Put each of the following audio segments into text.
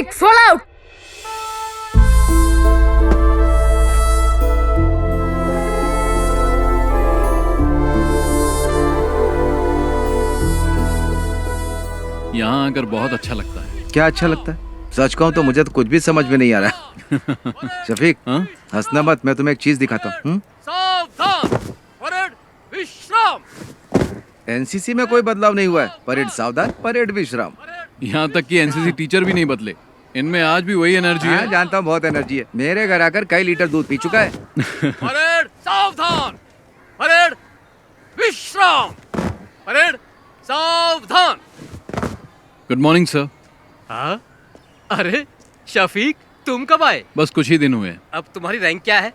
Shafiq fall out. यहाँ आकर बहुत अच्छा लगता है। क्या अच्छा लगता है? सच कहूँ तो मुझे तो कुछ भी समझ में नहीं आ रहा। शफीक, हंसना मत, मैं तुम्हें एक चीज दिखाता हूँ। सावधान, परेड विश्राम। एनसीसी में कोई बदलाव नहीं हुआ है। परेड सावधान, परेड विश्राम। यहाँ तक कि एनसीसी टीचर भी नहीं बदले, इनमें आज भी वही एनर्जी है। जानता हूँ, बहुत एनर्जी है। मेरे घर आकर कई लीटर दूध पी चुका है। परेड सावधान, परेड विश्राम, परेड सावधान। Good morning sir. हाँ? अरे शफीक, तुम कब आए? बस कुछ ही दिन हुए हैं। अब तुम्हारी रैंक क्या है?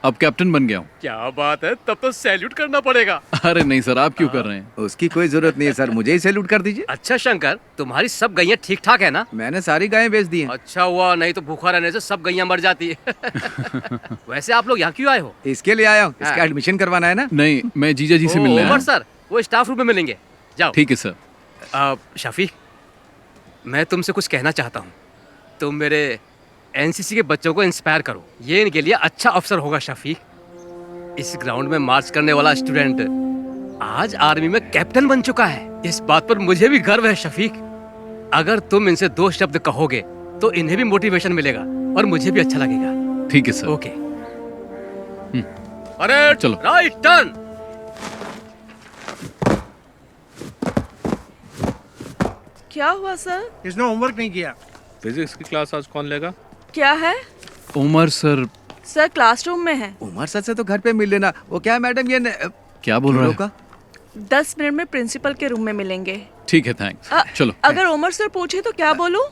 अब कैप्टन बन गया हूँ। क्या बात है, तब तो सैल्यूट करना पड़ेगा। अरे नहीं सर, आप क्यों कर रहे हैं? उसकी कोई जरूरत नहीं है सर, मुझे ही सैल्यूट कर दीजिए। अच्छा शंकर, तुम्हारी सब गैया ठीक ठाक है ना? मैंने सारी गायें बेच दी हैं। अच्छा हुआ, नहीं तो भूखा रहने से सब गैया मर जाती है। वैसे आप लोग यहाँ क्यों आए हो? इसके लिए आया हूँ, इसका एडमिशन करवाना है ना। नहीं, मैं जीजा जी से मिलने आया उमर हूँ। सर, वो स्टाफ रूम में मिलेंगे, जाओ। ठीक है सर। शफीक, मैं तुमसे कुछ कहना चाहता हूँ। तुम मेरे एनसीसी के बच्चों को इंस्पायर करो, ये इनके लिए अच्छा अवसर होगा। शफीक, इस ग्राउंड में मार्च करने वाला स्टूडेंट आज आर्मी में कैप्टन बन चुका है। इस बात पर मुझे भी गर्व है। शफीक, अगर तुम इनसे 2 शब्द कहोगे तो इन्हें भी मोटिवेशन मिलेगा और मुझे भी अच्छा लगेगा। ठीक है सर। ओके। अरे चलो। Right turn. क्या हुआ सर? इसने होमवर्क नहीं किया। फिजिक्स की क्लास आज कौन लेगा? क्या है? उमर सर। सर क्लासरूम में है। उमर सर से तो घर पे मिल लेना। वो क्या मैडम, ये क्या बोल रहा है? 10 मिनट में प्रिंसिपल के रूम में मिलेंगे। ठीक है, थैंक्स। चलो। अगर उमर सर पूछे तो क्या बोलूं?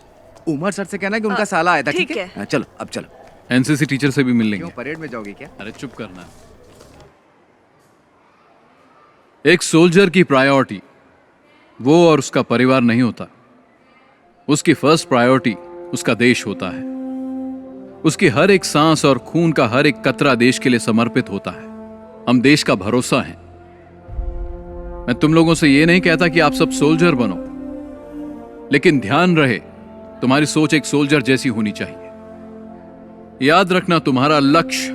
उमर सर से कहना कि उनका साला आया था। ठीक है। हाँ, चलो अब चलो। एनसीसी टीचर से भी मिल लेंगे। क्यों, परेड में जाओगे क्या? अरे चुप करना। एक सोल्जर की प्रायोरिटी वो और उसका परिवार नहीं होता। उसकी फर्स्ट प्रायोरिटी उसका देश होता है। उसकी हर एक सांस और खून का हर एक कतरा देश के लिए समर्पित होता है। हम देश का भरोसा हैं। मैं तुम लोगों से यह नहीं कहता कि आप सब सोल्जर बनो, लेकिन ध्यान रहे तुम्हारी सोच एक सोल्जर जैसी होनी चाहिए। याद रखना, तुम्हारा लक्ष्य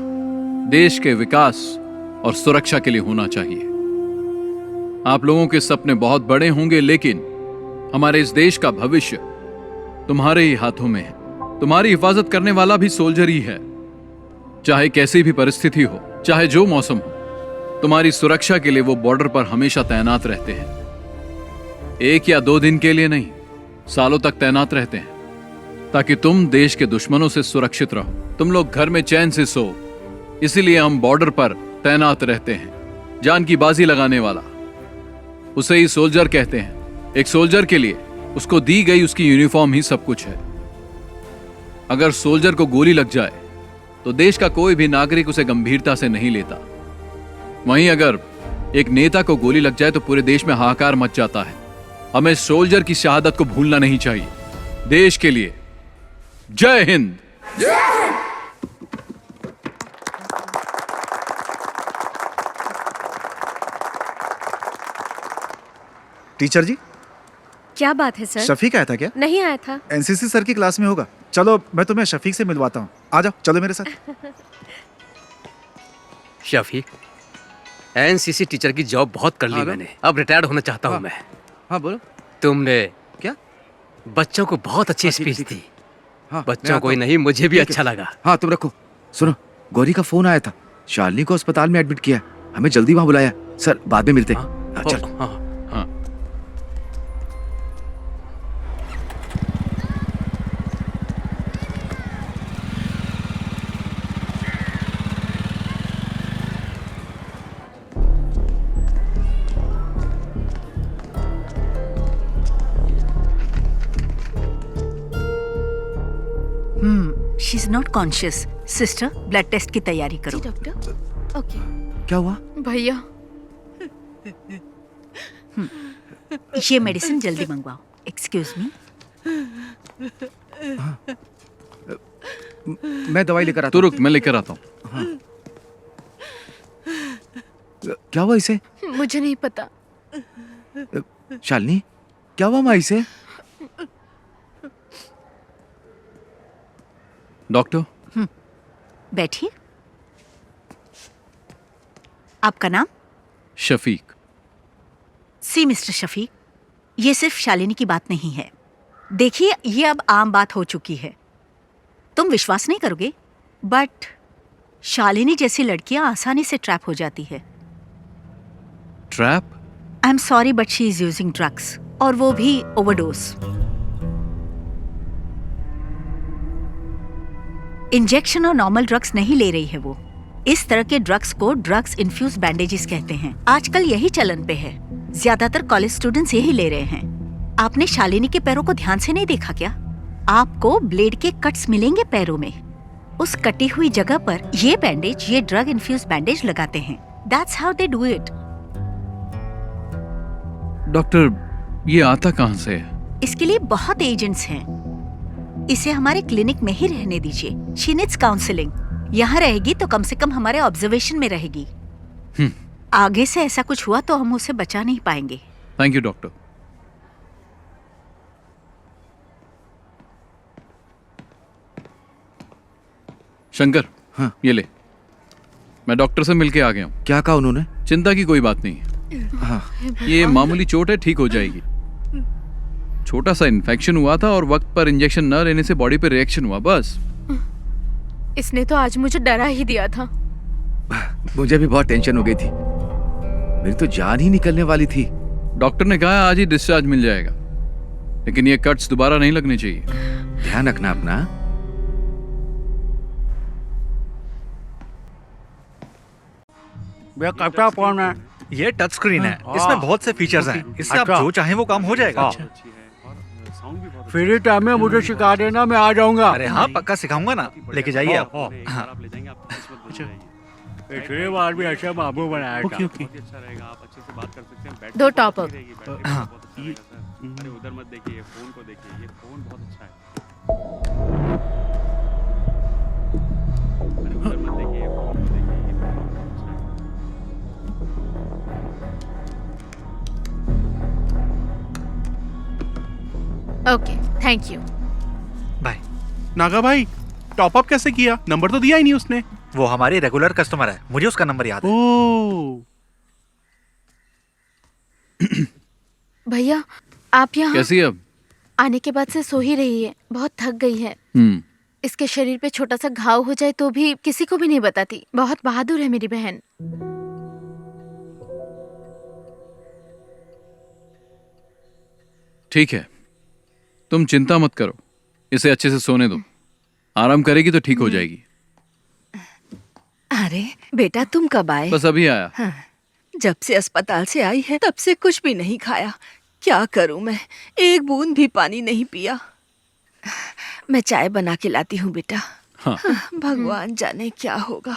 देश के विकास और सुरक्षा के लिए होना चाहिए। आप लोगों के सपने बहुत बड़े होंगे, लेकिन हमारे इस देश का भविष्य तुम्हारे ही हाथों में है। तुम्हारी हिफाजत करने वाला भी सोल्जर ही है। चाहे कैसी भी परिस्थिति हो, चाहे जो मौसम हो, तुम्हारी सुरक्षा के लिए वो बॉर्डर पर हमेशा तैनात रहते हैं। 1 या 2 दिन के लिए नहीं, सालों तक तैनात रहते हैं, ताकि तुम देश के दुश्मनों से सुरक्षित रहो, तुम लोग घर में चैन से सो। इसीलिए हम बॉर्डर पर तैनात रहते हैं। जान की बाजी लगाने वाला, उसे ही सोल्जर कहते हैं। एक सोल्जर के लिए उसको दी गई उसकी यूनिफॉर्म ही सब कुछ है। अगर सोल्जर को गोली लग जाए तो देश का कोई भी नागरिक उसे गंभीरता से नहीं लेता। वहीं अगर एक नेता को गोली लग जाए तो पूरे देश में हाहाकार मच जाता है। हमें सोल्जर की शहादत को भूलना नहीं चाहिए। देश के लिए जय हिंद। टीचर जी, क्या बात है सर? शफीक आया था क्या? नहीं आया था। एनसीसी सर की क्लास में होगा। चलो मैं तुम्हें शफीक से मिलवाता हूँ। आ जाओ, चलो मेरे साथ। शफीक, एनसीसी टीचर की जॉब बहुत कर ली मैंने, अब रिटायर्ड होना चाहता हूँ मैं। हाँ बोलो। तुमने क्या? बच्चों को बहुत अच्छी स्पीच दी। हाँ, बच्चों को ही नहीं, मुझे भी अच्छा लगा। हाँ तुम रखो। सुनो, गौरी का फोन आया था। शालिनी को अस्पताल में एडमिट किया। हमें जल्दी वहाँ बुलाया। सर बाद में मिलते हैं। चल। हाँ। She is not conscious. Sister, blood test की तैयारी करो। जी डॉक्टर। ओके। क्या हुआ? भैया, ये मेडिसिन जल्दी मंगवाओ। Excuse me. मैं दवाई लेकर आता तू हूँ। रुक, मैं लेकर आता हूँ। हाँ। क्या हुआ इसे? मुझे नहीं पता। शालिनी, क्या हुआ माँ इसे? डॉक्टर, बैठिए। आपका नाम? शफीक। सी मिस्टर शफीक, ये सिर्फ शालिनी की बात नहीं है। देखिए, ये अब आम बात हो चुकी है। तुम विश्वास नहीं करोगे, बट शालिनी जैसी लड़कियां आसानी से ट्रैप हो जाती है। Trap? I am sorry but she is using drugs, और वो भी ओवरडोज। इंजेक्शन और नॉर्मल ड्रग्स नहीं ले रही है वो। इस तरह के ड्रग्स को ड्रग्स इन्फ्यूज बैंडेजेस कहते हैं। आजकल यही चलन पे है। ज्यादातर कॉलेज स्टूडेंट्स यही ले रहे हैं। आपने शालिनी के पैरों को ध्यान से नहीं देखा क्या? आपको ब्लेड के कट्स मिलेंगे पैरों में। उस कटी हुई जगह पर ये बैंडेज, ये ड्रग इन्फ्यूज बैंडेज लगाते हैं। That's how they do it. Doctor, ये आता कहां से है? इसके लिए बहुत एजेंट्स हैं। इसे हमारे क्लिनिक में ही रहने दीजिए। She needs counselling. यहाँ रहेगी तो कम से कम हमारे ऑब्जर्वेशन में रहेगी। आगे से ऐसा कुछ हुआ तो हम उसे बचा नहीं पाएंगे। Thank you doctor. शंकर, हाँ। ये ले। मैं डॉक्टर से मिलके आ गया हूँ। क्या कहा उन्होंने? चिंता की कोई बात नहीं है। हाँ। ये मामूली चोट है, ठीक हो जाएगी। छोटा सा इन्फेक्शन हुआ था और वक्त पर इंजेक्शन न लेने से बॉडी पे रिएक्शन हुआ, बस। इसने तो आज मुझे डरा ही दिया था। मुझे भी बहुत टेंशन हो गई थी। मेरी तो जान ही निकलने वाली थी। डॉक्टर ने कहा आज ही डिस्चार्ज मिल जाएगा, लेकिन ये कट्स दोबारा नहीं लगने चाहिए। ध्यान रखना अपना। भैया कैप्टा फोन है। ये टच स्क्रीन है, इसमें बहुत से फीचर्स हैं। इससे आप अच्छा। जो चाहें वो काम हो जाएगा। फ्री टाइम में मुझे सिखा देना, मैं आ जाऊंगा। अरे हाँ, पक्का सिखाऊंगा ना। लेके जाइए आप। हाँ। पिछली बार भी ऐसे बाबू बनाया था। दो टॉप अप। हाँ। उधर मत देखिए, फोन को देखिए, ये फोन बहुत अच्छा है। अरे उधर मत देखिए, फोन को देखिए, ये फोन बहुत अच्छा है। Okay, thank you. Bye. Naga भाई, टॉप अप कैसे किया? नंबर तो दिया ही नहीं उसने। वो हमारी रेगुलर कस्टमर है, मुझे उसका नंबर याद है। ओह, भैया, आप यहाँ कैसी है अब? आने के बाद से सो ही रही है। बहुत थक गई है। इसके शरीर पे छोटा सा घाव हो जाए तो भी किसी को भी नहीं बताती। बहुत बहादुर है मेरी बहन। ठीक है, तुम चिंता मत करो, इसे अच्छे से सोने दो। आराम करेगी तो ठीक हो जाएगी। अरे बेटा, तुम कब आए? बस अभी आया। हाँ, जब से अस्पताल से आई है तब से कुछ भी नहीं खाया। क्या करूं मैं, एक बूंद भी पानी नहीं पिया। मैं चाय बना के लाती हूँ बेटा। हाँ। भगवान जाने क्या होगा।